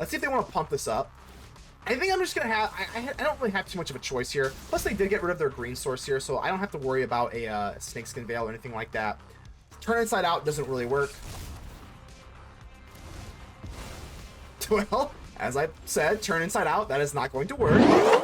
Let's see if they want to pump this up. I think I'm just going to have... I don't really have too much of a choice here. Plus, they did get rid of their green source here, so I don't have to worry about a Snakeskin Veil or anything like that. Turn Inside Out doesn't really work. Well, as I said, Turn Inside Out, that is not going to work.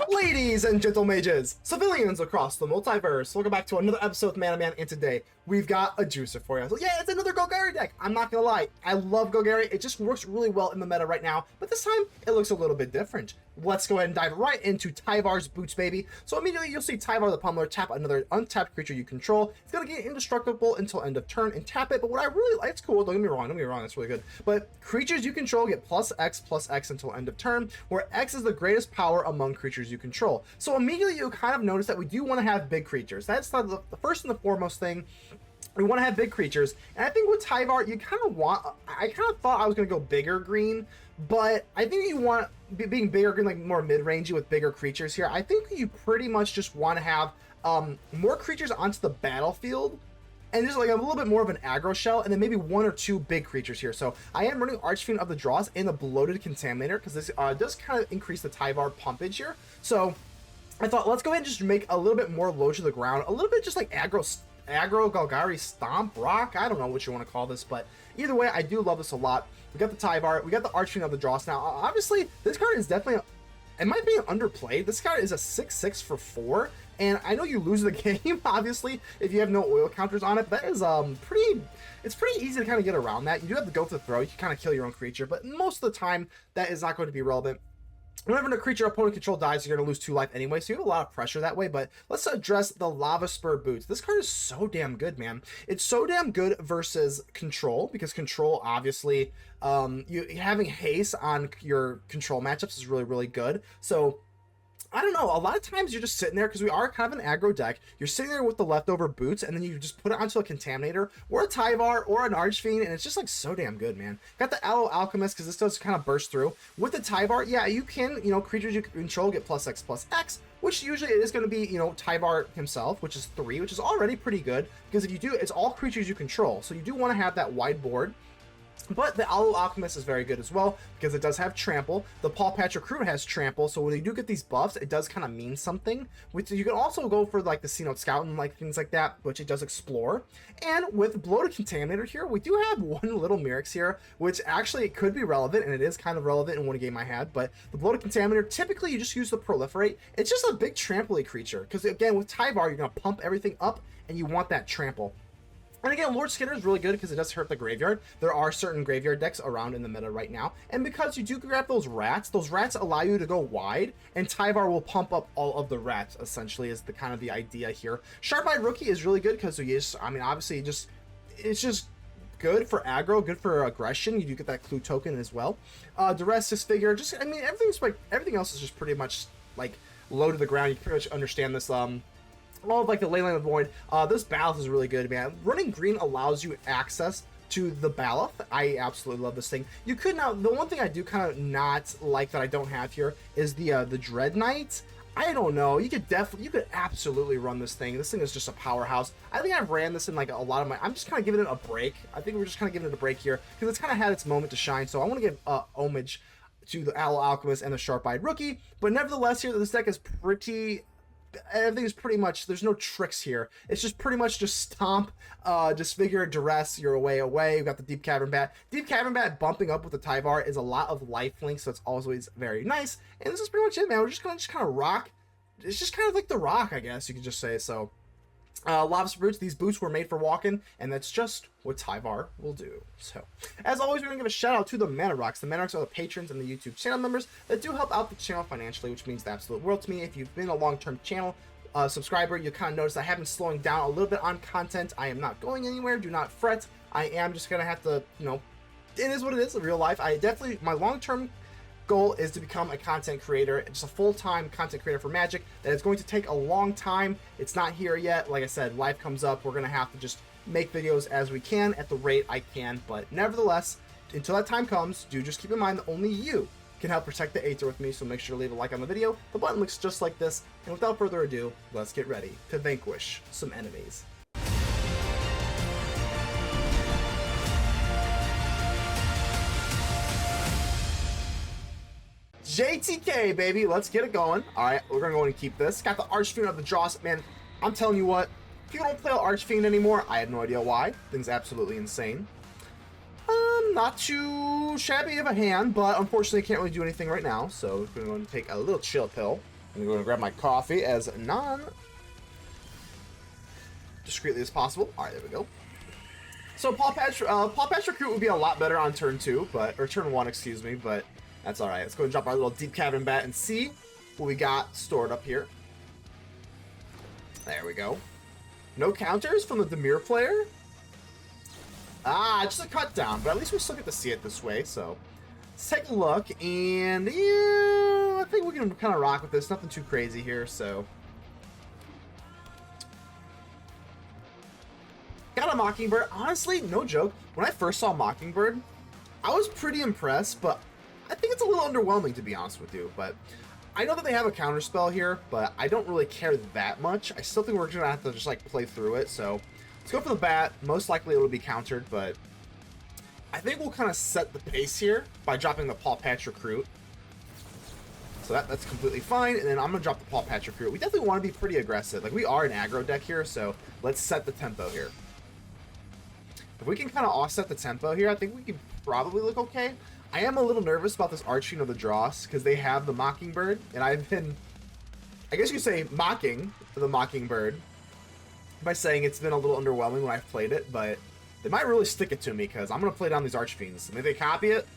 Ladies and gentle mages, civilians across the multiverse, welcome back to another episode of Man of Man, and today we've got a juicer for you. So yeah, it's another Golgari deck. I'm not gonna lie, I love Golgari. It just works really well in the meta right now, but this time it looks a little bit different. Let's go ahead and dive right into Tyvar's Boots, baby. So immediately you'll see Tyvar the Pummeler tap another untapped creature you control. It's gonna get indestructible until end of turn and tap it, but what I really like, it's cool, don't get me wrong, it's really good. But creatures you control get +X until end of turn, where X is the greatest power among creatures you control. So immediately you kind of notice that we do want to have big creatures. That's the first and the foremost thing. We want to have big creatures, and I think with Tyvar, you kind of want... I kind of thought I was going to go bigger green, but I think you want being bigger green, like more mid-rangey with bigger creatures here. I think you pretty much just want to have more creatures onto the battlefield, and just like a little bit more of an aggro shell, and then maybe one or two big creatures here. So I am running Archfiend of the Dross and the Bloated Contaminator, because this does kind of increase the Tyvar pumpage here. So I thought, let's go ahead and just make a little bit more low to the ground, a little bit just like aggro Golgari Stomp Rock. I don't know what you want to call this, but either way, I do love this a lot. We got the Tyvar, we got the Archfiend of the Dross. Now, obviously, this card is definitely, it might be underplayed. This card is a 6/6 for 4, and I know you lose the game, obviously, if you have no oil counters on it. But that is it's pretty easy to kind of get around that. You do have to go for the throw. You can kind of kill your own creature, but most of the time, that is not going to be relevant. Whenever a creature opponent control dies, you're going to lose 2 life anyway, so you have a lot of pressure that way. But let's address the Lavaspur Boots. This card is so damn good, man. It's so damn good versus control, because control, obviously, having haste on your control matchups is really, really good. So I don't know, a lot of times you're just sitting there, because we are kind of an aggro deck, you're sitting there with the leftover boots, and then you just put it onto a Contaminator, or a Tyvar, or an Archfiend, and it's just like so damn good, man. Got the Aloe Alchemist, because this does kind of burst through. With the Tyvar, yeah, you can, creatures you control get +X, which usually it is going to be, Tyvar himself, which is 3, which is already pretty good, because if you do, it's all creatures you control, so you do want to have that wide board. But the Aloe Alchemist is very good as well, because it does have Trample. The Pawpatch Recruit has Trample, so when you do get these buffs, it does kind of mean something. Which you can also go for like the Cenote Scout and like things like that, which it does explore. And with Bloated Contaminator here, we do have one little Mirrex here, which actually could be relevant, and it is kind of relevant in one game I had. But the Bloated Contaminator, typically you just use the Proliferate. It's just a big trample creature, because again, with Tyvar, you're going to pump everything up, and you want that Trample. And again, Lord Skitter is really good because it does hurt the graveyard. There are certain graveyard decks around in the meta right now. And because you do grab those rats allow you to go wide, and Tyvar will pump up all of the rats, essentially, is the kind of the idea here. Sharp-Eyed Rookie is really good because he is, obviously, it's just good for aggro, good for aggression. You do get that clue token as well. Duress, Disfigure, everything else is just pretty much, like, low to the ground. You can pretty much understand this, all of like the Leyline of Void. This Baloth is really good, man. Running green allows you access to the Baloth. I absolutely love this thing. You could now, the one thing I do kind of not like that I don't have here is the Dread Knight. I don't know. You could absolutely run this thing. This thing is just a powerhouse. I think I've ran this in like a lot of my, I'm just kind of giving it a break. I think we're just kind of giving it a break here because it's kind of had its moment to shine. So I want to give homage to the Aloe Alchemist and the Sharp-Eyed Rookie. But nevertheless here, this deck is everything is pretty much, there's no tricks here. It's just pretty much just stomp, Disfigure, Duress, you're away. We've got the Deep-Cavern Bat. Deep-Cavern Bat bumping up with the Tyvar is a lot of lifelink, so it's always very nice. And this is pretty much it, man. We're just gonna kind of rock. It's just kind of like the rock, I guess you could just say. So Lavaspur Boots, these boots were made for walking, and that's just what Tyvar will do. So, as always, we're going to give a shout out to the Mana Rocks. The Mana Rocks are the patrons and the YouTube channel members that do help out the channel financially, which means the absolute world to me. If you've been a long-term channel subscriber, you kind of notice I have been slowing down a little bit on content. I am not going anywhere. Do not fret. I am just going to have to, it is what it is in real life. My long-term goal is to become a content creator, just a full-time content creator for Magic. That is going to take a long time. It's not here yet. Like I said, life comes up. We're going to have to just make videos as we can at the rate I can. But nevertheless, until that time comes, do just keep in mind that only you can help protect the Aether with me. So make sure to leave a like on the video. The button looks just like this. And without further ado, let's get ready to vanquish some enemies. JTK, baby. Let's get it going. All right, we're going to go and keep this. Got the Archfiend of the Dross. Man, I'm telling you what. People don't play Archfiend anymore. I have no idea why. Thing's absolutely insane. Not too shabby of a hand, but unfortunately can't really do anything right now. So I'm going to take a little chill pill. I'm going to grab my coffee as discreetly as possible. All right, there we go. So Pawpatch Recruit would be a lot better on turn 2, or turn 1, excuse me, but that's all right. Let's go and drop our little Deep-Cavern Bat and see what we got stored up here. There we go. No counters from the Dimir player. Just a cut down, but at least we still get to see it this way, so let's take a look, and yeah, I think we can kind of rock with this. Nothing too crazy here, so. Got a Mockingbird. Honestly, no joke, when I first saw Mockingbird, I was pretty impressed, but I think it's a little underwhelming, to be honest with you. But I know that they have a counterspell here, but I don't really care that much. I still think we're gonna have to just like play through it, so let's go for the bat. Most likely it'll be countered, but I think we'll kind of set the pace here by dropping the Pawpatch Recruit. So that's completely fine, and then I'm gonna drop the Pawpatch Recruit. We definitely want to be pretty aggressive. Like, we are an aggro deck here, so let's set the tempo here. If we can kind of offset the tempo here, I think we can probably look okay. I am a little nervous about this Archfiend of the Dross, because they have the Mockingbird, and I've been, I guess you could say, mocking the Mockingbird by saying it's been a little underwhelming when I've played it, but they might really stick it to me, because I'm going to play down these Archfiends. Maybe they copy it.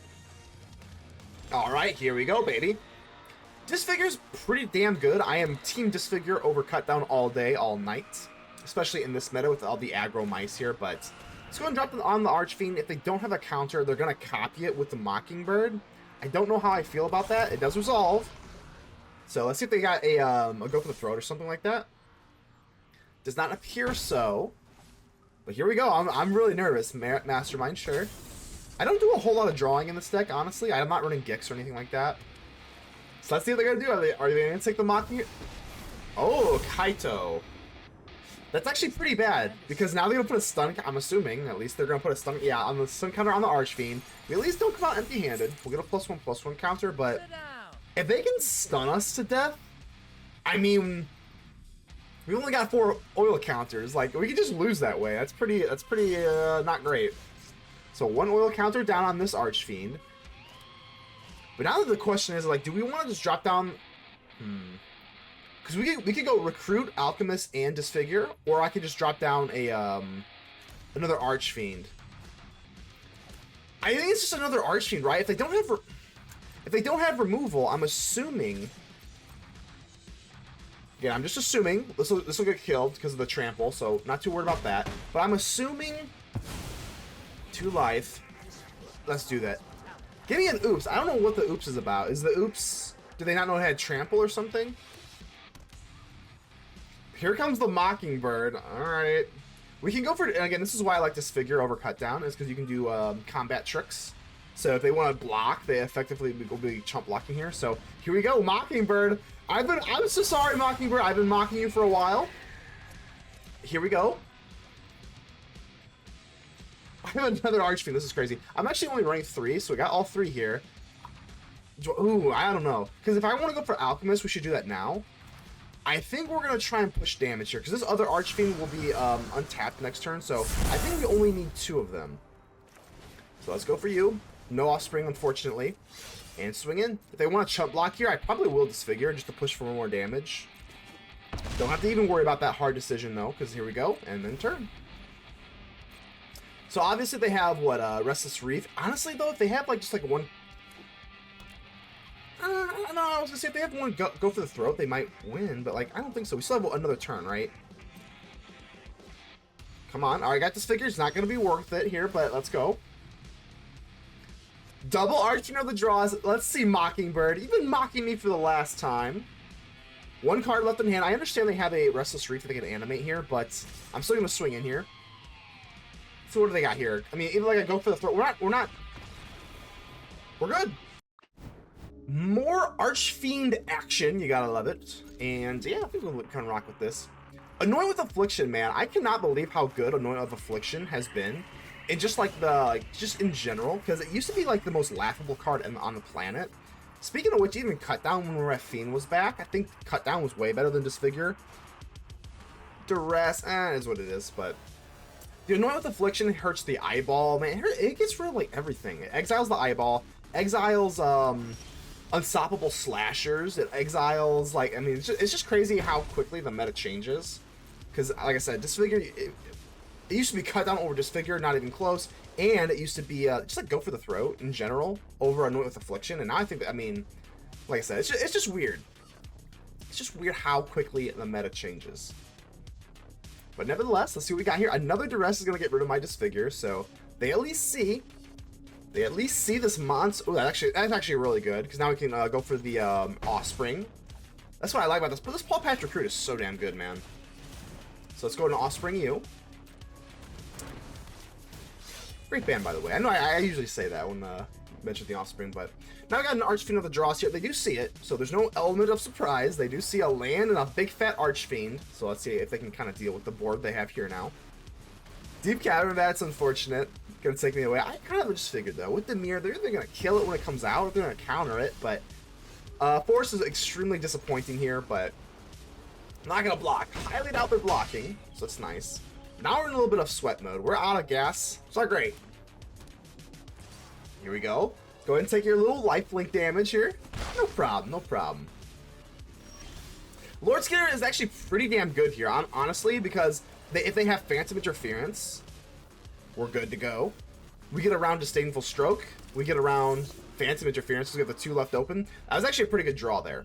Alright, here we go, baby. Disfigure's pretty damn good. I am Team Disfigure over Cut Down all day, all night, especially in this meta with all the aggro mice here, but let's go and drop them on the Archfiend. If they don't have a counter, they're going to copy it with the Mockingbird. I don't know how I feel about that. It does resolve. So let's see if they got a go for the throat or something like that. Does not appear so. But here we go. I'm really nervous. Mastermind, sure. I don't do a whole lot of drawing in this deck, honestly. I'm not running Gix or anything like that. So let's see what they're going to do. Are they going to take the Mockingbird? Oh, Kaito. That's actually pretty bad, because now they're going to put a stun, I'm assuming, at least they're going to put a stun, yeah, on the stun counter on the Archfiend. We at least don't come out empty-handed. We'll get a +1/+1 counter, but if they can stun us to death, I mean, we only got 4 oil counters. Like, we could just lose that way. That's pretty not great. So 1 oil counter down on this Archfiend. But now the question is, like, do we want to just drop down? Because we could go Recruit, Alchemist, and Disfigure, or I could just drop down a another Archfiend. I think it's just another Archfiend, right? If they don't have removal, I'm assuming. Yeah, I'm just assuming this will get killed because of the trample, so not too worried about that. But I'm assuming 2 life. Let's do that. Give me an oops. I don't know what the oops is about. Is the oops? Do they not know it had trample or something? Here comes the Mockingbird. Alright. We can go for, and again, this is why I like Disfigure over Cut Down, is because you can do combat tricks. So if they want to block, they effectively will be chump blocking here. So here we go, Mockingbird. I'm so sorry, Mockingbird. I've been mocking you for a while. Here we go. I have another Archfiend. This is crazy. I'm actually only running 3, so we got all 3 here. Ooh, I don't know. Because if I want to go for Alchemist, we should do that now. I think we're going to try and push damage here, because this other Archfiend will be untapped next turn, so I think we only need 2 of them. So let's go for you. No Offspring, unfortunately. And swing in. If they want to chump block here, I probably will Disfigure, just to push for more damage. Don't have to even worry about that hard decision, though, because here we go, and then turn. So obviously they have, what, Restless Reef. Honestly, though, if they have, like, just, like, 1... no, I was gonna say if they have one go for the throat, they might win, but like I don't think so. We still have another turn, right? Come on. Alright, got Disfigure. It's not gonna be worth it here, but let's go. Double Archfiend of the Dross. Let's see Mockingbird. You've been mocking me for the last time. 1 card left in hand. I understand they have a Restless Reef that they can animate here, but I'm still gonna swing in here. So what do they got here? I mean, even like I go for the throat. We're good. More Archfiend action, you gotta love it. And yeah, I think we'll kind of rock with this. Anoint with Affliction, man. I cannot believe how good Anoint with Affliction has been. And just like just in general, because it used to be like the most laughable card on the planet. Speaking of which, even Cut Down when Raffine was back, I think Cut Down was way better than Disfigure. Duress, is what it is, but the Anoint with Affliction hurts the eyeball, man. It gets rid of like everything. It exiles the eyeball, exiles unstoppable slashers. It exiles, like, I mean, it's just crazy how quickly the meta changes. Because, like I said, Disfigure, it used to be Cut Down over Disfigure, not even close. And it used to be just like Go for the Throat in general over Anoint with Affliction. And now I think that, I mean, like I said, it's just weird. It's just weird how quickly the meta changes. But nevertheless, let's see what we got here. Another Duress is going to get rid of my Disfigure. So they at least see this monster. Oh, that's actually really good. Because now we can go for the Offspring. That's what I like about this. But this Pawpatch Recruit is so damn good, man. So let's go to Offspring you. Great band, by the way. I know I usually say that when mention the Offspring, but now I got an Archfiend of the Dross here. They do see it, so there's no element of surprise. They do see a land and a big fat Archfiend. So let's see if they can kind of deal with the board they have here now. Deep-Cavern Bat's unfortunate. Gonna take me away. I kind of just figured though, with the mirror, they're either gonna kill it when it comes out, or they're gonna counter it. But Force is extremely disappointing here, but I'm not gonna block. Highly doubt they're blocking, so it's nice. Now we're in a little bit of sweat mode. We're out of gas. It's not great. Here we go. Go ahead and take your little lifelink damage here. No problem, no problem. Lord Skitter is actually pretty damn good here, honestly, because if they have Phantom Interference, we're good to go. We get around Disdainful Stroke. We get around Phantom Interference. We have the 2 left open. That was actually a pretty good draw there.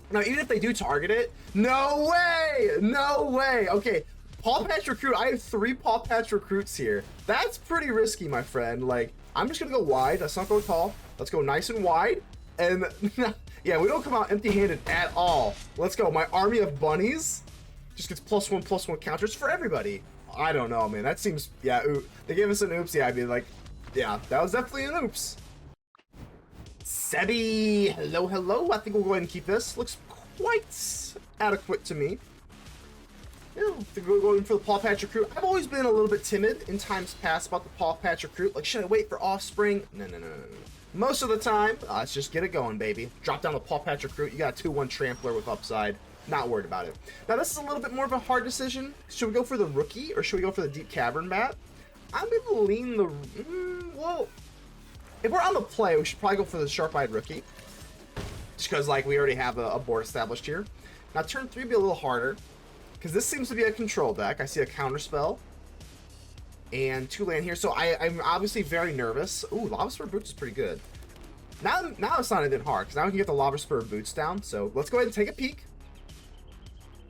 Now, even if they do target it, no way! No way! Okay, Pawpatch Recruit. I have 3 Pawpatch Recruits here. That's pretty risky, my friend. Like, I'm just gonna go wide. Let's not go tall. Let's go nice and wide. And yeah, we don't come out empty-handed at all. Let's go. My army of bunnies just gets +1/+1 counters for everybody. I don't know, man. That seems, yeah, they gave us an oops. Yeah, I'd be like, yeah, that was definitely an oops. Sebi, hello, hello. I think we'll go ahead and keep this. Looks quite adequate to me. Yeah, I think we're going for the Pawpatch Recruit. I've always been a little bit timid in times past about the Pawpatch Recruit. Like, should I wait for Offspring? No. Most of the time, let's just get it going, baby. Drop down the Pawpatch Recruit. You got a 2/1 Trampler with upside. Not worried about it. Now, this is a little bit more of a hard decision. Should we go for the Rookie or should we go for the Deep-Cavern Bat? I'm going to lean the... well, if we're on the play, we should probably go for the Sharp-Eyed Rookie. Just because, like, we already have a board established here. Now, turn 3 be a little harder. Because this seems to be a control deck. I see a counterspell. And 2 land here. So I'm obviously very nervous. Ooh, Lavaspur Boots is pretty good. Now it's not even hard. Because now we can get the Lavaspur Boots down. So let's go ahead and take a peek.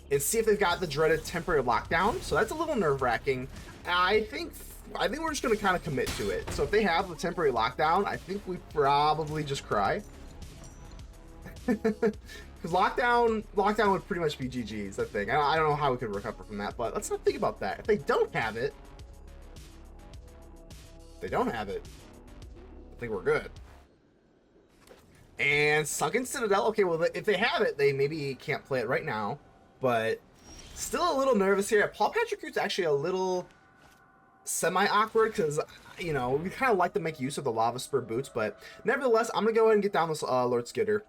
And see if they've got the dreaded temporary lockdown. So that's a little nerve-wracking. I think we're just going to kind of commit to it. So if they have the temporary lockdown, I think we probably just cry. Because lockdown would pretty much be GG's, I think. I don't know how we could recover from that, but let's not think about that. If they don't have it, I think we're good. And Sunken Citadel. Okay, well, if they have it, they maybe can't play it right now. But still a little nervous here. Pawpatch Recruit's actually a little semi-awkward because, you know, we kind of like to make use of the Lavaspur Boots. But nevertheless, I'm going to go ahead and get down this Lord Skitter.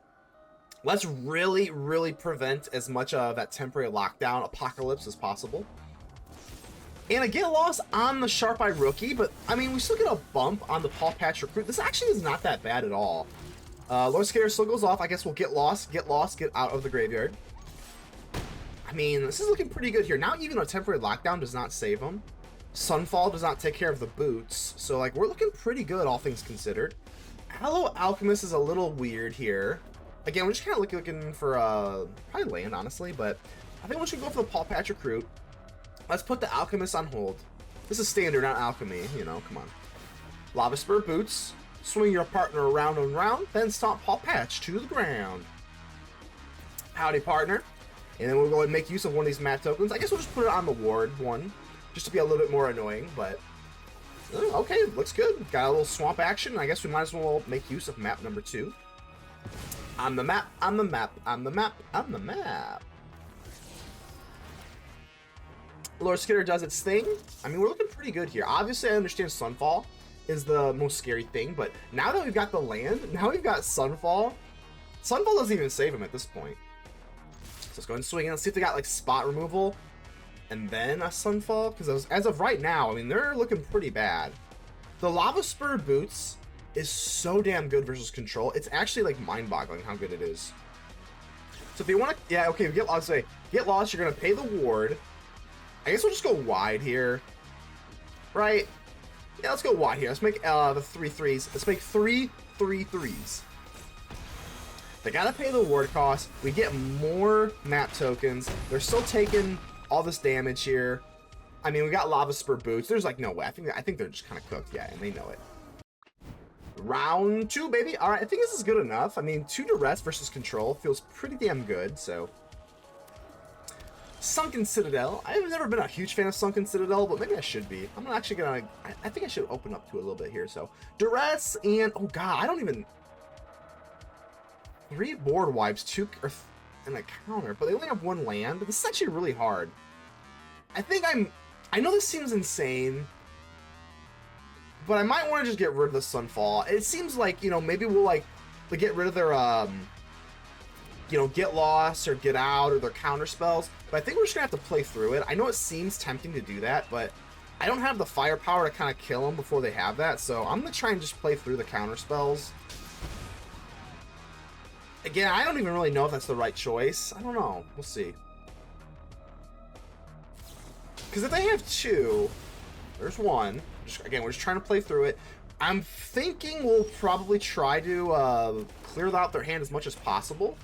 Let's really, really prevent as much of that temporary lockdown apocalypse as possible. And a get lost on the Sharp-Eyed Rookie, but, I mean, we still get a bump on the Pawpatch Recruit. This actually is not that bad at all. Lord Skitter still goes off. I guess we'll get lost, get out of the graveyard. I mean, this is looking pretty good here. Now even a temporary lockdown does not save him. Sunfall does not take care of the boots. So, like, we're looking pretty good, all things considered. Aloe Alchemist is a little weird here. Again, we're just kind of looking for, probably land, honestly. But I think we should go for the Pawpatch Recruit. Let's put the Alchemist on hold. This is standard, not alchemy, you know, come on. Lavaspur Boots. Swing your partner around and round. Then stomp Pawpatch to the ground. Howdy, partner. And then we'll go ahead and make use of one of these mat tokens. I guess we'll just put it on the ward one, just to be a little bit more annoying, but okay, looks good. Got a little swamp action. I guess we might as well make use of map number 2. On the map, on the map, on the map, on the map. Lord Skitter does its thing. I mean, we're looking pretty good here. Obviously, I understand Sunfall is the most scary thing, but now that we've got the land, now we've got Sunfall. Sunfall doesn't even save him at this point. So let's go ahead and swing in. Let's see if they got like spot removal and then a Sunfall, because as of right now, I mean, they're looking pretty bad. The Lavaspur Boots is so damn good versus control. It's actually like mind-boggling how good it is. So if you want to, yeah, okay, get lost. Get lost. You're gonna pay the ward. I guess we'll just go wide here, right? Yeah, let's go wide here. Let's make the 3/3s. Let's make 3 3/3s. They gotta pay the ward cost. We get more map tokens. They're still taking all this damage here. I mean, we got Lavaspur Boots. There's like no way. I think they're just kind of cooked, yeah, and they know it. Round 2, baby. All right, I think this is good enough. I mean, 2 Duress versus control feels pretty damn good. So, Sunken Citadel. I've never been a huge fan of Sunken Citadel, but maybe I should be. I'm actually gonna. I think I should open up to it a little bit here. So, Duress and oh god, I don't even. 3 board wipes, 2 and a counter, but they only have 1 land. This is actually really hard. I know this seems insane, but I might want to just get rid of the Sunfall. It seems like, you know, maybe we'll like get rid of their you know, get lost or get out or their counter spells, but I think we're just gonna have to play through it. I know it seems tempting to do that, but I don't have the firepower to kind of kill them before they have that, so I'm gonna try and just play through the counter spells. Again, I don't even really know if that's the right choice. I don't know. We'll see. Because if they have 2, there's 1. Again, we're just trying to play through it. I'm thinking we'll probably try to clear out their hand as much as possible.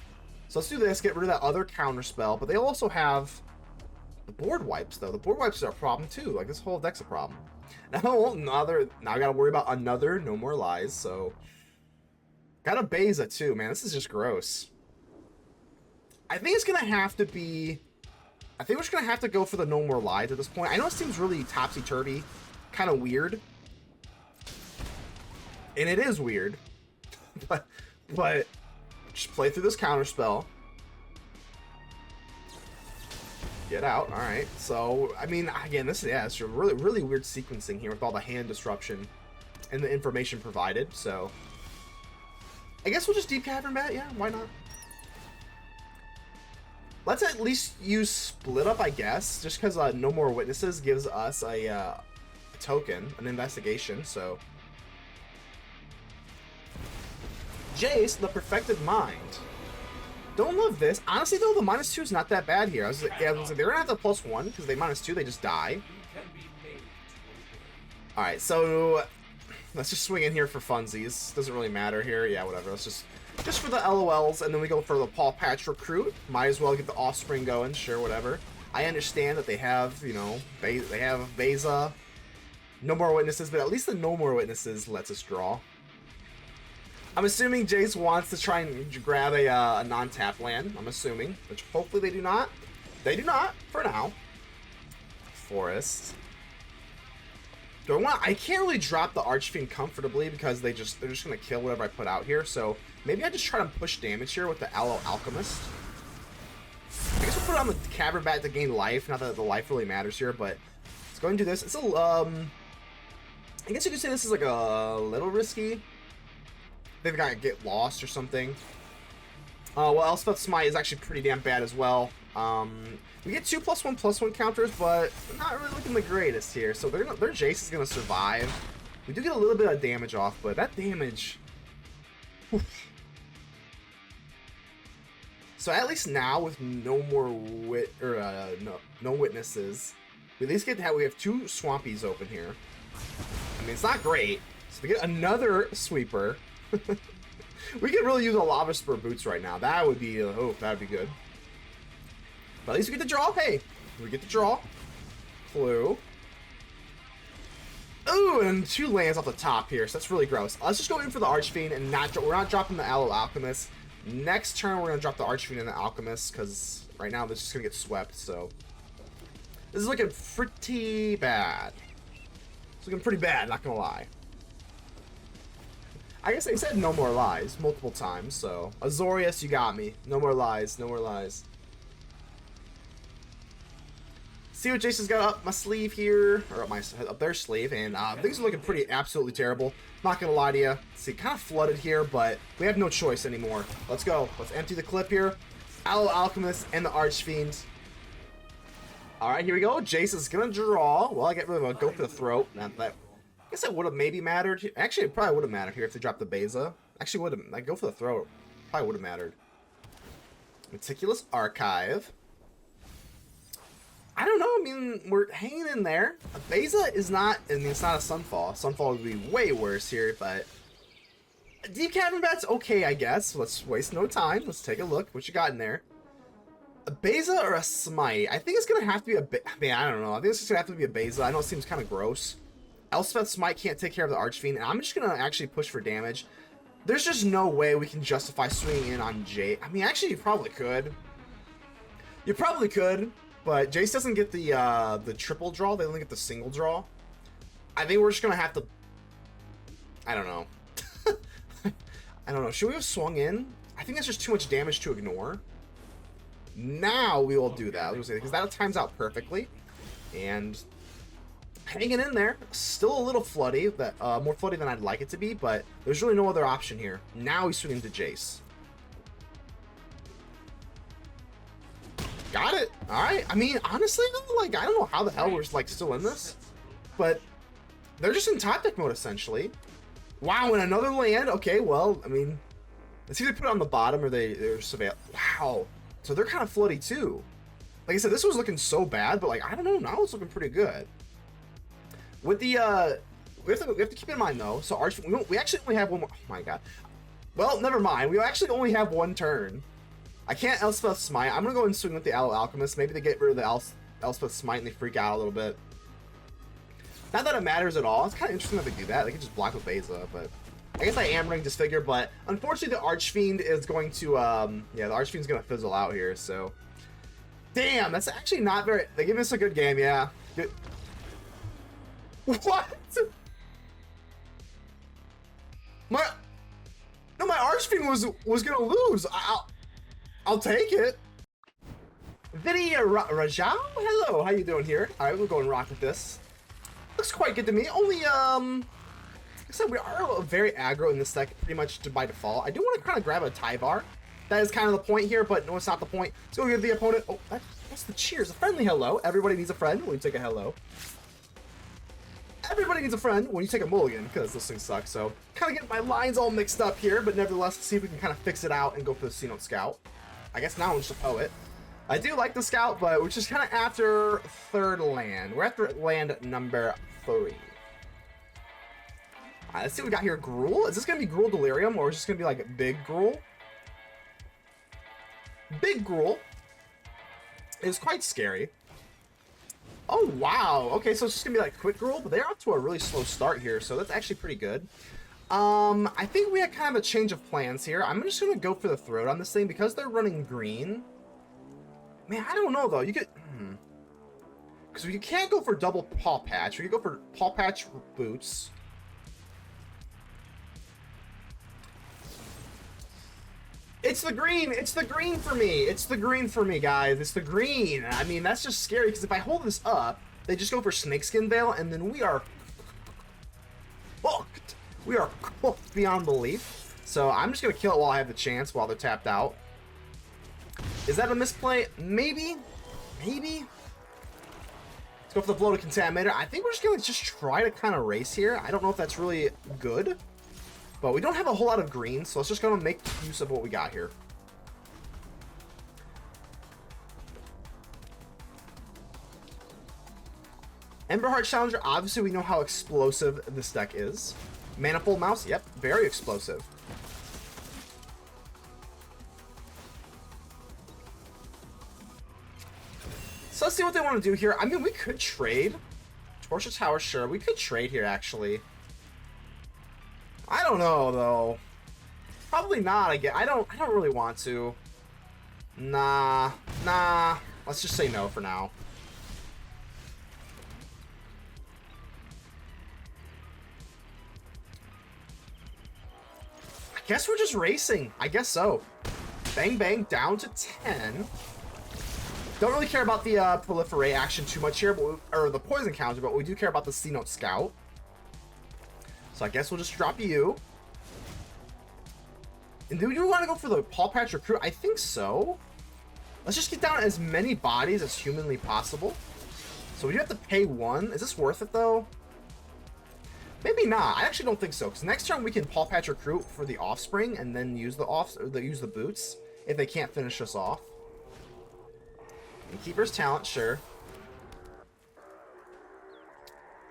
So let's do this, get rid of that other counter spell. But they also have the board wipes, though. The board wipes are a problem, too. Like, this whole deck's a problem. Now I gotta worry about another No More Lies, so... Got a Beza, too, man. This is just gross. I think it's gonna have to be... I think we're just gonna have to go for the No More Lies at this point. I know it seems really topsy-turvy, kind of weird. And it is weird. but just play through this counter spell. Get out. Alright. So, I mean, again, it's a really, really weird sequencing here with all the hand disruption and the information provided, so... I guess we'll just Deep-Cavern Bat, yeah, why not? Let's at least use Split Up, I guess, just because No More Witnesses gives us a token, an investigation, so... Jace, the Perfected Mind. Don't love this. Honestly, though, the -2 is not that bad here. I was like, they're going to have the +1, because they -2, they just die. Alright, so... Let's just swing in here for funsies. Doesn't really matter here. Yeah, whatever. Let's just for the LOLs, and then we go for the Pawpatch Recruit. Might as well get the Offspring going. Sure, whatever. I understand that they have, you know, they have Beza, No More Witnesses, but at least the No More Witnesses lets us draw. I'm assuming Jace wants to try and grab a non-tap land. I'm assuming, which hopefully they do not. They do not, for now. Forest. I can't really drop the Archfiend comfortably because they're just gonna kill whatever I put out here. So maybe I just try to push damage here with the Aloe Alchemist. I guess we'll put it on the Cavern Bat to gain life. Not that the life really matters here, but let's go and do this. It's a I guess you could say this is like a little risky. They've got to get lost or something. Well, Elspeth Smite is actually pretty damn bad as well. We get 2 +1/+1 counters, but not really looking the greatest here. So their Jace is gonna survive. We do get a little bit of damage off, but that damage. Whew. So at least now with no more no witnesses, we at least get to have 2 Swampies open here. I mean, it's not great. So we get another sweeper. We could really use a Lavaspur Boots right now. That would be that'd be good. But at least we get to draw. Hey, we get to draw. Clue. Ooh, and 2 lands off the top here, so that's really gross. Let's just go in for the Archfiend and we're not dropping the Aloe Alchemist. Next turn, we're gonna drop the Archfiend and the Alchemist because right now they're just gonna get swept. So this is looking pretty bad. It's looking pretty bad, not gonna lie. I guess they said No More Lies multiple times, so Azorius, you got me. No more lies, no more lies. see what Jason's got up my sleeve here, or up their sleeve, and things are looking pretty absolutely terrible. Not gonna lie to you. See, kind of flooded here, but we have no choice anymore. Let's go. Let's empty the clip here. Aloe Alchemist and the Archfiend. All right, here we go. Jason's gonna draw. Well, I get rid of a go for the throat. Not that. I guess that would have maybe mattered. Actually, it probably would have mattered here if they dropped the Beza. Actually, would have. Like, go for the throat. Probably would have mattered. Meticulous Archive. I don't know. I mean, we're hanging in there. A Beza is not. I mean, it's not a Sunfall. Sunfall would be way worse here, but Deep-Cavern Bat's okay, I guess. Let's waste no time. Let's take a look. What you got in there? A Beza or a Smite? I think it's gonna have to be a. I mean, I don't know. I think it's just gonna have to be a Beza. I know it seems kind of gross. Elspeth Smite can't take care of the Archfiend, and I'm just gonna actually push for damage. There's just no way we can justify swinging in on Jace. I mean, actually, you probably could. You probably could, but Jace doesn't get the triple draw. They only get the single draw. I think we're just gonna have to. I don't know. I don't know. Should we have swung in? I think that's just too much damage to ignore. Now we will do that because that times out perfectly, and hanging in there. Still a little floody, that more floody than I'd like it to be, but there's really no other option here. Now he's swinging to Jace. Got it. All right. I mean, honestly, like, I don't know how the hell we're like still in this, but they're just in top deck mode essentially. Wow, and another land. Okay, well, I mean, let's either put it on the bottom or they're surveil. Wow. So they're kind of floody too. Like I said, this was looking so bad, but like, I don't know, now it's looking pretty good. With the we have to keep in mind though, so we actually only have one more. Oh my god. Well, never mind. We actually only have one turn. I can't Elspeth Smite. I'm gonna go and swing with the Aloe Alchemist. Maybe they get rid of the Elspeth Smite and they freak out a little bit. Not that it matters at all. It's kind of interesting that they do that. They can just block with Beza, but I guess I am running Disfigure, but unfortunately the Archfiend is going to, yeah, the Archfiend's going to fizzle out here, so. Damn, that's actually not very, they give us a good game, yeah. Good. What? No, my Archfiend was going to lose. I'll take it. Vinny Rajao? Hello, how you doing here? All right, we'll go and rock with this. Looks quite good to me. Only, like I said, we are very aggro in this deck, pretty much by default. I do want to kind of grab a Tyvar. That is kind of the point here, but no, it's not the point. Let's go give the opponent. Oh, that's the cheers. A friendly hello. Everybody needs a friend when you take a hello. Everybody needs a friend when you take a mulligan, because this thing sucks. So, kind of getting my lines all mixed up here, but nevertheless, let's see if we can kind of fix it out and go for the Cenote Scout. I guess now I'm just a poet. I do like the Scout, but we're just kind of after third land. We're after land number 3. Let's see what we got here. Gruul? Is this going to be Gruul Delirium, or is this going to be like Big Gruul? Big Gruul is quite scary. Oh, wow. Okay, so it's just going to be like Quick Gruul, but they're off to a really slow start here, so that's actually pretty good. I think we had kind of a change of plans here. I'm just going to go for the throat on this thing because they're running green. Man, I don't know, though. You could... Because we can't go for double Pawpatch. We could go for Pawpatch Boots. It's the green! It's the green for me! It's the green for me, guys. It's the green! I mean, that's just scary, because if I hold this up, they just go for Snakeskin Veil, and then we are cooked. We are cooked beyond belief. So I'm just going to kill it while I have the chance, while they're tapped out. Is that a misplay? Maybe? Maybe? Let's go for the Bloated Contaminator. I think we're just going to just try to kind of race here. I don't know if that's really good. But we don't have a whole lot of green, so let's just go and make use of what we got here. Emberheart Challenger, obviously we know how explosive this deck is. Manifold Mouse, yep, very explosive. So let's see what they want to do here. I mean, we could trade. Torture Tower, sure. We could trade here, actually. I don't know, though. Probably not, again. I don't really want to. Nah. Let's just say no for now. I guess we're just racing. I guess so. Bang, bang, down to 10. Don't really care about the proliferate action too much here, or the poison counter, but we do care about the Cenote Scout. So I guess we'll just drop you. And do we want to go for the Pawpatch Recruit? I think so. Let's just get down as many bodies as humanly possible. So we do have to pay 1. Is this worth it though? Maybe not. I actually don't think so. Because next turn we can Pawpatch Recruit for the offspring and then use the boots if they can't finish us off. And Keeper's Talent, sure.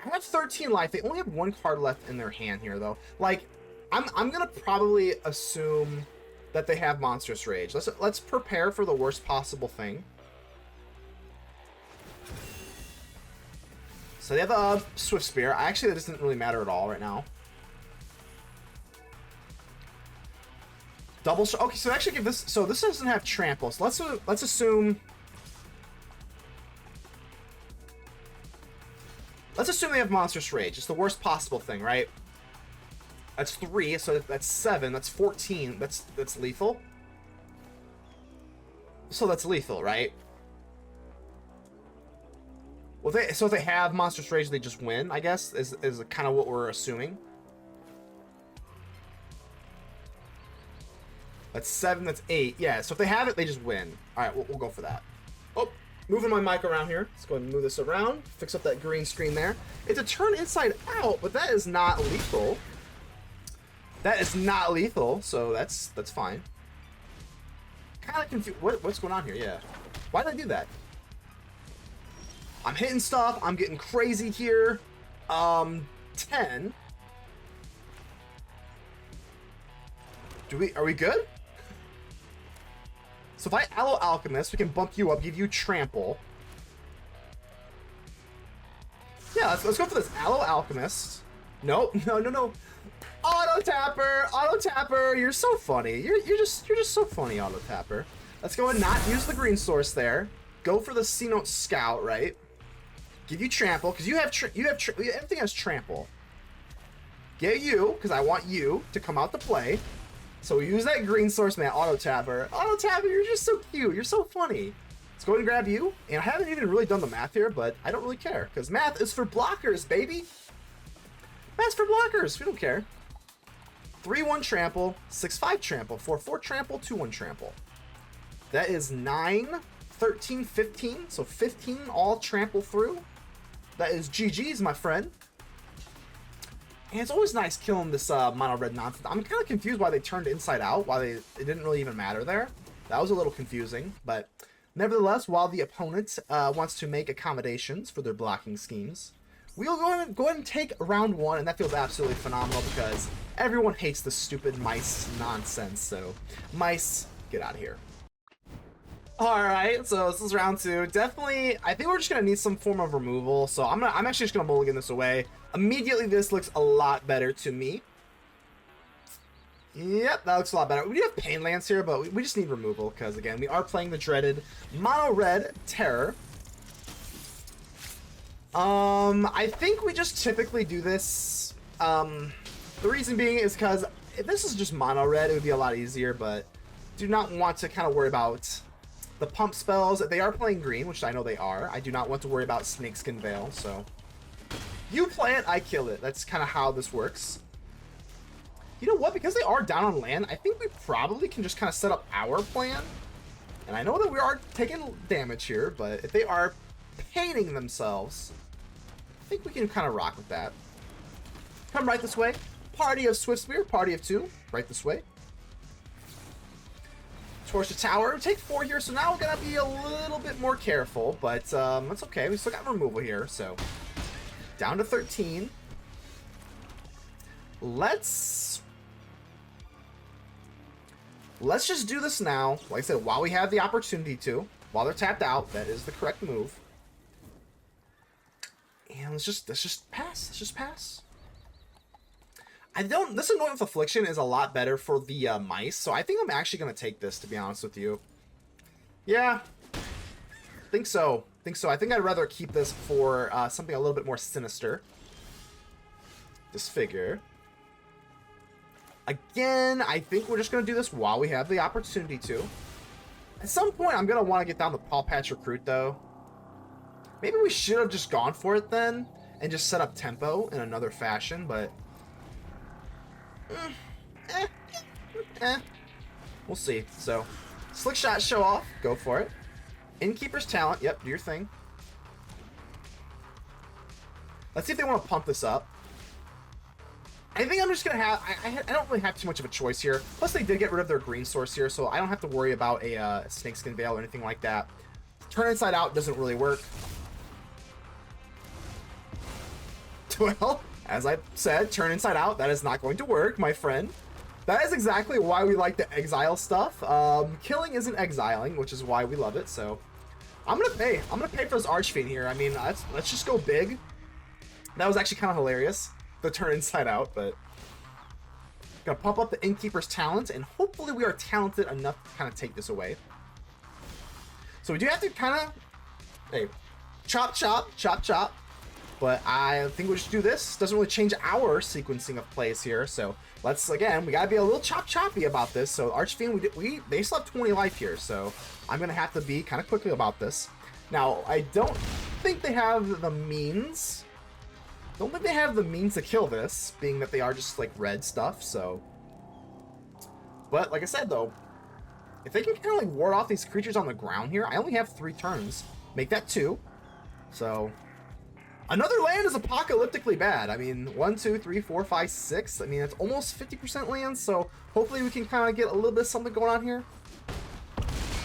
I have 13 life. They only have 1 card left in their hand here though. Like, I'm gonna probably assume that they have Monstrous Rage. Let's prepare for the worst possible thing. So they have a Swift Spear. Actually, that doesn't really matter at all right now. Double shot. Okay, so actually give this. So this doesn't have Trample. So let's assume. Let's assume they have Monstrous Rage. It's the worst possible thing, right? That's 3, so that's 7, that's 14, that's lethal. So that's lethal, right? Well, so if they have Monstrous Rage, they just win, I guess, is kind of what we're assuming. That's 7, that's 8, yeah, so if they have it, they just win. Alright, we'll go for that. Oh, moving my mic around here. Let's go ahead and move this around, fix up that green screen there. It's a turn inside out, but that is not lethal. That is not lethal, so that's fine. Kind of confused. What's going on here? Yeah. Why did I do that? I'm hitting stuff. I'm getting crazy here. 10. Are we good? So if I Aloe Alchemist, we can bump you up, give you Trample. Yeah, let's go for this Aloe Alchemist. No. Auto Tapper, you're so funny. You're just so funny, Auto Tapper. Let's go and not use the green source there. Go for the Cenote Scout, right? Give you Trample because everything has Trample. Get you because I want you to come out to play. So we use that green source, man. Auto Tapper, you're just so cute. You're so funny. Let's go ahead and grab you. And I haven't even really done the math here, but I don't really care because math is for blockers, baby. Math's for blockers. We don't care. 3-1 Trample, 6-5 Trample, 4-4 Trample, 2-1 Trample. That is 9, 13, 15. So 15 all Trample through. That is GG's, my friend. And it's always nice killing this mono red nonsense. I'm kind of confused why they turned inside out, it didn't really even matter there. That was a little confusing, but nevertheless, while the opponent wants to make accommodations for their blocking schemes, we'll go ahead and take round 1, and that feels absolutely phenomenal because everyone hates the stupid mice nonsense. So, mice, get out of here. Alright, so this is round 2. Definitely, I think we're just going to need some form of removal. So I'm actually just going to mulligan this away. Immediately, this looks a lot better to me. Yep, that looks a lot better. We do have Pain Lance here, but we just need removal because, again, we are playing the dreaded Mono Red Terror. I think we just typically do this. The reason being is because if this is just Mono Red, it would be a lot easier, but do not want to kind of worry about the pump spells. They are playing green, which I know they are. I do not want to worry about Snakeskin Veil, so you play it, I kill it. That's kind of how this works. You know what? Because they are down on land, I think we probably can just kind of set up our plan. And I know that we are taking damage here, but if they are painting themselves, I think we can kind of rock with that. Come right this way. Party of Swift Spear, party of 2, right this way. Torch the tower. Take 4 here, so now we're gonna be a little bit more careful, but that's okay. We still got removal here, so down to 13. Let's just do this now. Like I said, while we have the opportunity to, while they're tapped out, that is the correct move. And let's just pass. Let's just pass. This Anoint with Affliction is a lot better for the mice, so I think I'm actually going to take this, to be honest with you. Yeah, think so. I think I'd rather keep this for something a little bit more sinister. Disfigure. Again, I think we're just going to do this while we have the opportunity to. At some point, I'm going to want to get down the Pawpatch Recruit, though. Maybe we should have just gone for it then and just set up tempo in another fashion, but... We'll see. So, Slick Shot, show off. Go for it. Innkeeper's Talent. Yep, do your thing. Let's see if they want to pump this up. I think I'm just going to have... I don't really have too much of a choice here. Plus, they did get rid of their green source here, so I don't have to worry about a Snakeskin Veil or anything like that. Turn Inside Out doesn't really work. Well, as I said, Turn Inside Out, that is not going to work, my friend. That is exactly why we like the exile stuff. Killing isn't exiling, which is why we love it, so... I'm going to pay. I'm going to pay for this Archfiend here. I mean, let's just go big. That was actually kind of hilarious, the Turn Inside Out, but... Gonna pump up the Innkeeper's Talent, and hopefully we are talented enough to kind of take this away. So we do have to kind of... Hey, chop, chop, chop, chop. But I think we'll just do this. Doesn't really change our sequencing of plays here. So let's, again, we got to be a little choppy about this. So Archfiend, they still have 20 life here. So I'm going to have to be kind of quickly about this. Now, I don't think they have the means. Don't think they have the means to kill this, being that they are just like red stuff. So, but like I said, though, if they can kind of like ward off these creatures on the ground here, I only have 3 turns. Make that 2. So... Another land is apocalyptically bad. I mean, 1, 2, 3, 4, 5, 6. I mean, it's almost 50% land, so hopefully we can kind of get a little bit of something going on here.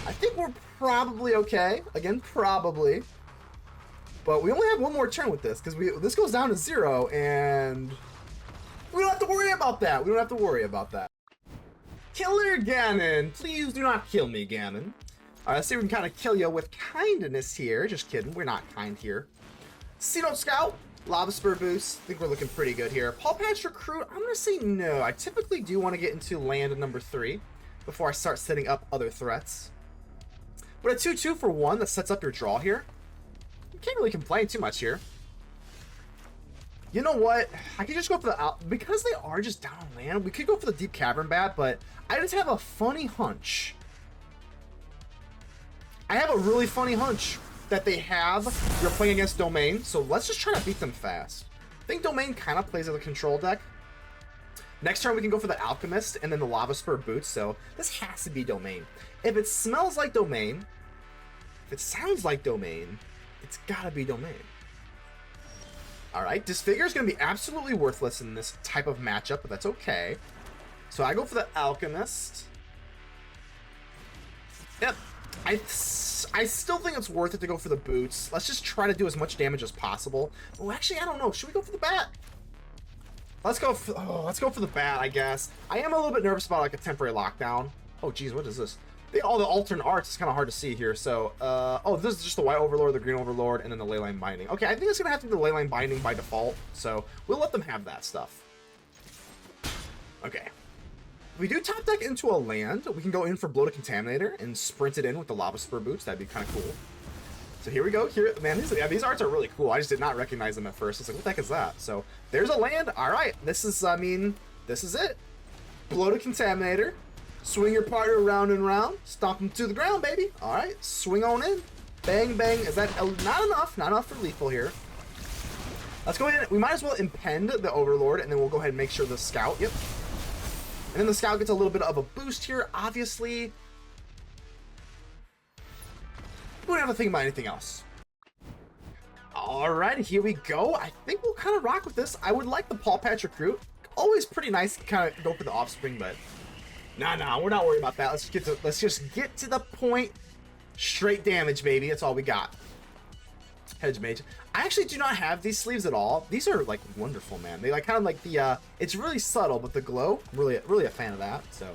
I think we're probably okay. Again, probably. But we only have 1 more turn with this, because this goes down to 0, and we don't have to worry about that. We don't have to worry about that. Killer Ganon. Please do not kill me, Ganon. Alright, let's see if we can kind of kill you with kindness here. Just kidding. We're not kind here. Cenote Scout, Lavaspur Boots. I think we're looking pretty good here. Pawpatch Recruit, I'm going to say no. I typically do want to get into land number 3 before I start setting up other threats. But a 2/2 for 1 that sets up your draw here. You can't really complain too much here. You know what? I could just go for the... Because they are just down on land, we could go for the Deep-Cavern Bat, but I just have a funny hunch. I have a really funny hunch that they have, you're playing against Domain, so let's just try to beat them fast. I think Domain kind of plays as a control deck. Next turn we can go for the Alchemist and then the Lavaspur Boots, so this has to be Domain. If it smells like Domain, if it sounds like Domain, it's gotta be Domain. Alright, Disfigure is going to be absolutely worthless in this type of matchup, but that's okay. So I go for the Alchemist. Yep. I still think it's worth it to go for the Boots. Let's just try to do as much damage as possible. Oh, actually, I don't know. Should we go for the Bat? Let's go for the Bat, I guess. I am a little bit nervous about like a temporary lockdown. Oh, geez, what is this? All the alternate arts is kind of hard to see here. So, oh, this is just the White Overlord, the Green Overlord, and then the Leyline Binding. Okay, I think it's going to have to be the Leyline Binding by default. So, we'll let them have that stuff. Okay. If we do top deck into a land, we can go in for Bloated Contaminator and sprint it in with the Lavaspur Boots. That'd be kind of cool. So here we go. Here, man, these arts are really cool. I just did not recognize them at first. It's like, what the heck is that? So there's a land. All right, this is, I mean, this is it. Bloated Contaminator. Swing your partner round and round. Stomp him to the ground, baby. All right, swing on in. Bang, bang. Is that not enough? Not enough for lethal here. Let's go ahead. We might as well impend the Overlord, and then we'll go ahead and make sure the Scout. Yep. And then the Scout gets a little bit of a boost here, obviously. We don't have to think about anything else. Alright, here we go. I think we'll kind of rock with this. I would like the Pawpatch Recruit. Always pretty nice to kind of go for the Offspring, but... Nah, we're not worried about that. Let's just get to the point. Straight damage, baby. That's all we got. Hedge Mage. I actually do not have these sleeves at all. These are like wonderful, man. They like kind of like the it's really subtle, but the glow, I'm really a fan of that. So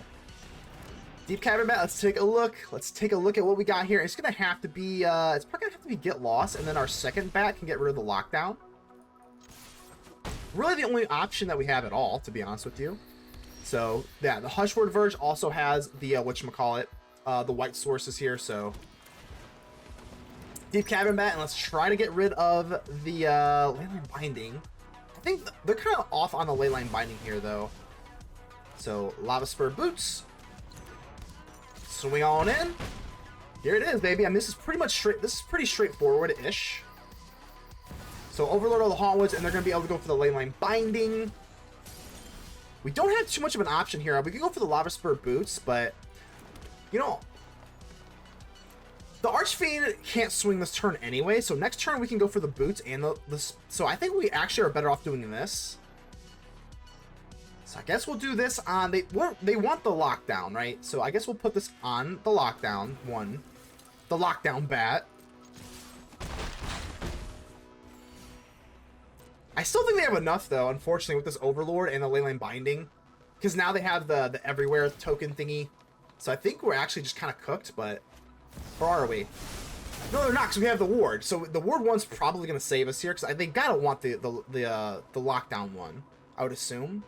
Deep-Cavern Bat, let's take a look. Let's take a look at what we got here. It's gonna have to be it's probably gonna have to be Get Lost, and then our second bat can get rid of the lockdown. Really the only option that we have at all, to be honest with you. So yeah, the Hushword Verge also has the whatchamacallit, the white sources here, so Deep-Cavern Bat, and let's try to get rid of the Leyline Binding. I think they're kind of off on the Leyline Binding here, though. So, Lavaspur Boots. Swing on in. Here it is, baby. I mean, this is pretty much straight. This is pretty straightforward-ish. So Overlord of the Hauntwoods, and they're going to be able to go for the Leyline Binding. We don't have too much of an option here. We can go for the Lavaspur Boots, but, you know, the Archfiend can't swing this turn anyway, so next turn we can go for the Boots and the so I think we actually are better off doing this. So I guess we'll do this on, they want the Lockdown, right? So I guess we'll put this on the Lockdown one. The Lockdown Bat. I still think they have enough, though, unfortunately, with this Overlord and the Leyline Binding. Because now they have the Everywhere token thingy. So I think we're actually just kind of cooked, but... Or are we? No, they're not, because we have the Ward. So the Ward one's probably going to save us here, because they gotta want the Lockdown one, I would assume.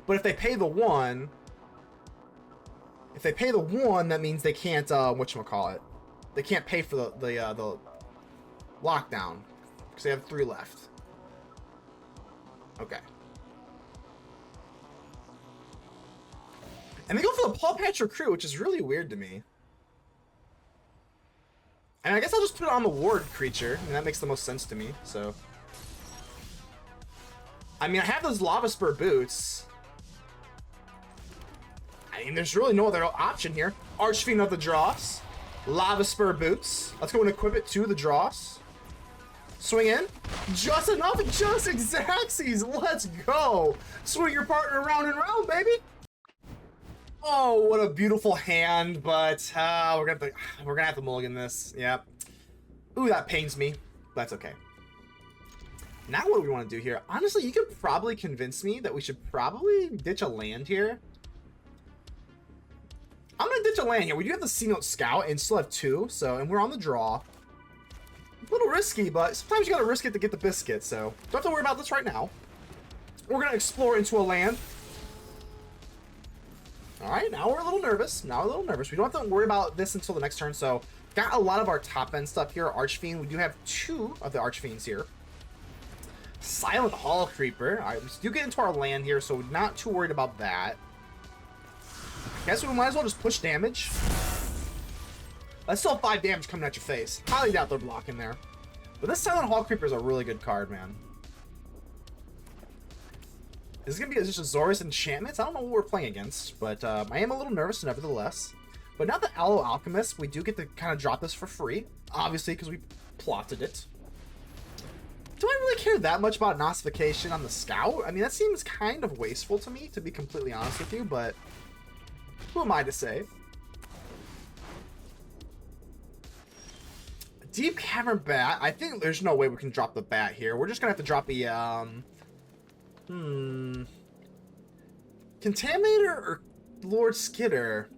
But if they pay the one... If they pay the one, that means they can't, whatchamacallit. They can't pay for the Lockdown. Because they have 3 left. Okay. And they go for the Pawpatch Recruit, which is really weird to me. And I guess I'll just put it on the Ward creature. I mean, that makes the most sense to me, so. I mean, I have those Lavaspur Boots. I mean, there's really no other option here. Archfiend of the Dross. Lavaspur Boots. Let's go and equip it to the Dross. Swing in. Just enough. Just exactsies. Let's go. Swing your partner round and round, baby. Oh, what a beautiful hand, but we're gonna have to mulligan this. Yep. Ooh, that pains me. That's okay. Now what do we want to do here? Honestly, you could probably convince me that we should probably ditch a land here. I'm gonna ditch a land here. We do have the Cenote Scout and still have 2, so, and we're on the draw. A little risky, but sometimes you gotta risk it to get the biscuit, so don't have to worry about this right now. We're gonna explore into a land. Alright, now we're a little nervous. We don't have to worry about this until the next turn, so got a lot of our top end stuff here. Archfiend, we do have 2 of the Archfiends here. Silent Hall Creeper. Alright, we do get into our land here, so not too worried about that. Guess we might as well just push damage. That's still 5 damage coming at your face. Highly doubt they're blocking there. But this Silent Hall Creeper is a really good card, man. Is this going to be just a Zorus Enchantments? I don't know what we're playing against, but I am a little nervous nevertheless. But now the Aloe Alchemist, we do get to kind of drop this for free. Obviously, because we plotted it. Do I really care that much about Ossification on the Scout? I mean, that seems kind of wasteful to me, to be completely honest with you, but who am I to say? Deep-Cavern Bat. I think there's no way we can drop the bat here. We're just gonna have to drop the Contaminator or Lord Skitter?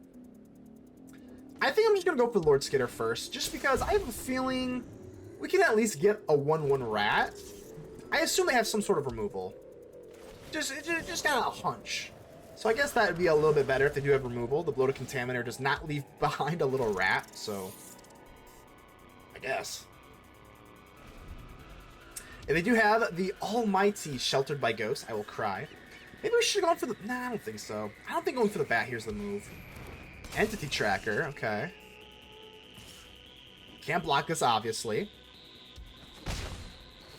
I think I'm just gonna go for Lord Skitter first, just because I have a feeling we can at least get a 1/1 rat. I assume they have some sort of removal. Just kind of a hunch. So I guess that would be a little bit better if they do have removal. The Bloated Contaminator does not leave behind a little rat, so I guess. If they do have the almighty Sheltered by Ghosts, I will cry. Maybe we should have gone for the... Nah, I don't think so. I don't think going for the bat here's the move. Entity Tracker, okay. Can't block this, obviously.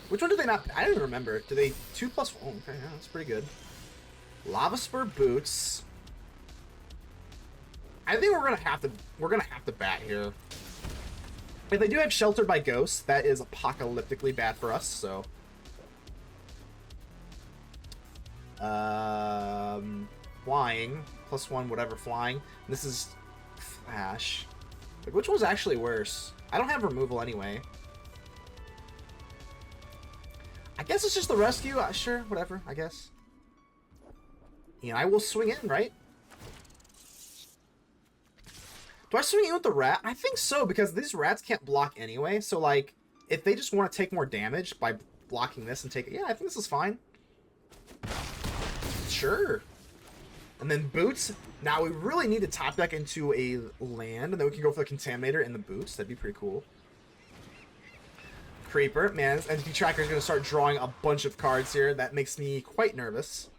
Which one do they not... I don't even remember. Do they 2+1? Oh, okay, yeah, that's pretty good. Lavaspur Boots. I think we're gonna have to bat here. If they do have Sheltered by Ghosts, that is apocalyptically bad for us, so. Flying. +1, whatever, flying. This is Flash. Like, which one's actually worse? I don't have removal anyway. I guess it's just the rescue. Sure, whatever, I guess. And I will swing in, right? Do I swing in with the rat? I think so, because these rats can't block anyway. So, like, if they just want to take more damage by blocking this and take it... Yeah, I think this is fine. Sure. And then Boots. Now, we really need to top deck into a land, and then we can go for the Contaminator and the Boots. That'd be pretty cool. Creeper. Man, this Entity Tracker is going to start drawing a bunch of cards here. That makes me quite nervous.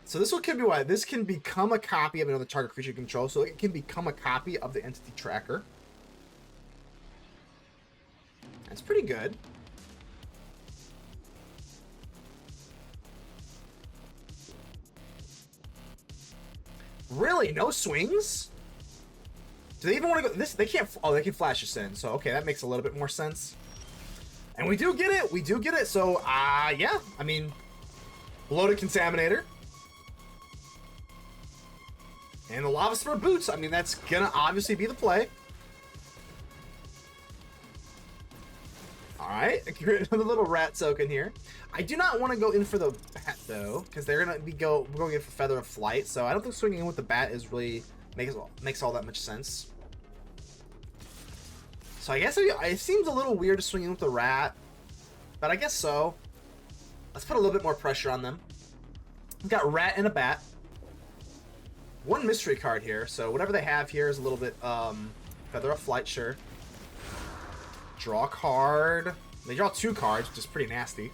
So this could be what? This can become a copy of another target creature you control, so it can become a copy of the entity tracker. That's pretty good. Really? No swings? Do they even want to go? This they can't. Oh, they can flash us in. So okay, that makes a little bit more sense. And we do get it. We do get it. So yeah. I mean, Bloated Contaminator and the Lavaspur Boots. I mean, that's gonna obviously be the play. All right, another little rat token here. I do not want to go in for the bat though, because they're gonna be going in for Feather of Flight. So I don't think swinging in with the bat is really makes all that much sense. So I guess it seems a little weird to swing in with the rat, but I guess so. Let's put a little bit more pressure on them. We've got rat and a bat. One mystery card here, so whatever they have here is a little bit Feather of Flight, sure. Draw a card. They draw 2 cards, which is pretty nasty.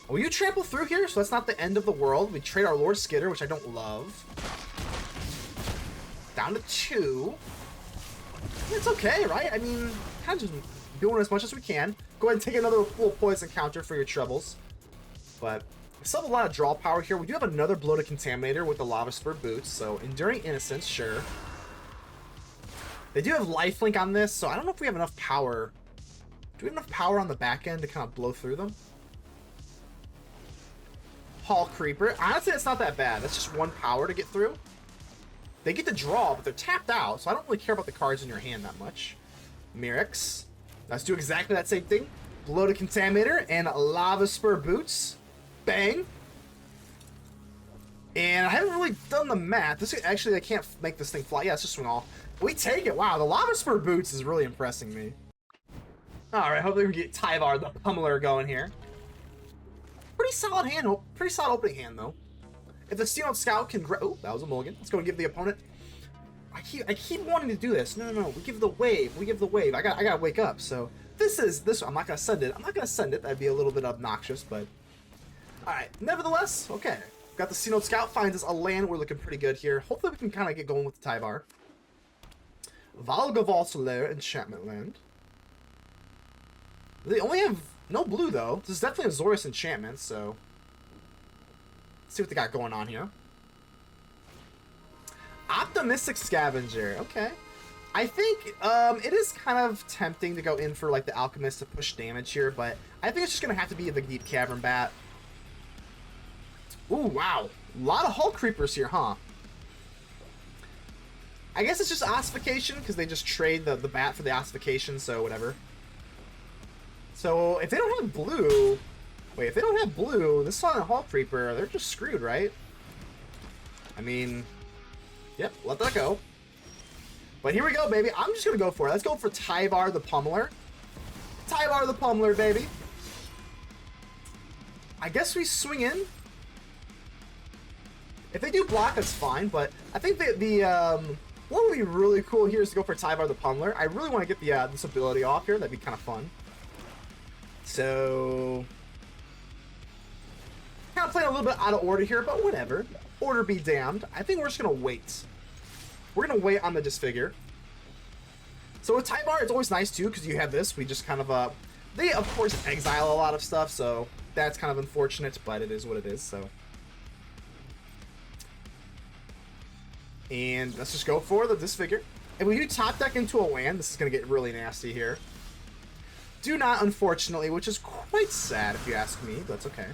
Will you trample through here? So that's not the end of the world. We trade our Lord Skitter, which I don't love. Down to 2. It's okay, right? I mean, kind of just doing as much as we can. Go ahead and take another full poison counter for your troubles. But we still have a lot of draw power here. We do have another Bloated Contaminator with the Lavaspur Boots, so Enduring Innocence, sure. They do have lifelink on this, so I don't know if we have enough power. Do we have enough power on the back end to kind of blow through them? Hall Creeper. Honestly, it's not that bad. That's just 1 power to get through. They get to draw, but they're tapped out, so I don't really care about the cards in your hand that much. Mirrex. Let's do exactly that same thing. Bloated Contaminator and Lavaspur Boots. Bang. And I haven't really done the math. This actually, I can't make this thing fly. Yeah, it's just swing all. We take it. Wow, the Lavaspur Boots is really impressing me. Alright, hopefully we can get Tyvar, the Pummeler, going here. Pretty solid hand. Pretty solid opening hand, though. If the Cenote Scout can... Oh, that was a mulligan. Let's go and give the opponent... I keep wanting to do this. No. We give the wave. We give the wave. I gotta wake up. So this. I'm not gonna send it. I'm not gonna send it. That'd be a little bit obnoxious, but... Alright, nevertheless, okay. Got the Cenote Scout, finds us a land. We're looking pretty good here. Hopefully we can kind of get going with the Tyvar. Valgavol's Lair, enchantment land. They only have no blue, though. This is definitely a Azorius enchantment, so... Let's see what they got going on here. Optimistic Scavenger, okay. I think it is kind of tempting to go in for like the Alchemist to push damage here, but I think it's just going to have to be the Deep-Cavern Bat. Ooh, wow. A lot of Hull Creepers here, huh? I guess it's just Ossification, because they just trade the bat for the Ossification, so whatever. So, if they don't have blue... Wait, if they don't have blue, this Silent Hull Creeper, they're just screwed, right? I mean... Yep, let that go. But here we go, baby. I'm just going to go for it. Let's go for Tyvar the Pummeler. Tyvar the Pummeler, baby. I guess we swing in. If they do block, that's fine, but I think what would be really cool here is to go for Tyvar the Pummeler. I really want to get this ability off here. That'd be kind of fun. So... Kind of playing a little bit out of order here, but whatever. Order be damned. I think we're just going to wait. We're going to wait on the Disfigure. So with Tyvar, it's always nice too, because you have this. We just kind of, they of course exile a lot of stuff, so that's kind of unfortunate, but it is what it is, so. And let's just go for the Disfigure. If we do top deck into a land, this is going to get really nasty here. Do not, unfortunately, which is quite sad if you ask me, but that's okay.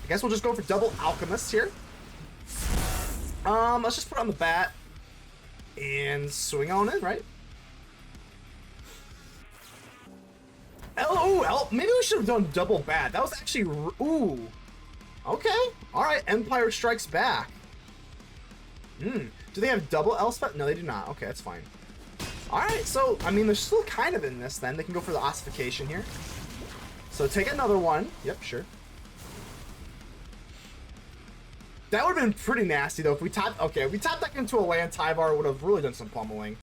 I guess we'll just go for double Alchemist here. Let's just put it on the bat and swing on in, right? Maybe we should have done double bat. That was actually... Ooh. Okay. Alright, Empire Strikes Back. Do they have double Elspeth? No, they do not. Okay, that's fine. Alright, so, I mean, they're still kind of in this, then. They can go for the Ossification here. So take another one. Yep, sure. That would have been pretty nasty, though, if we top... Okay, if we top deck into a land, Tyvar would have really done some pummeling.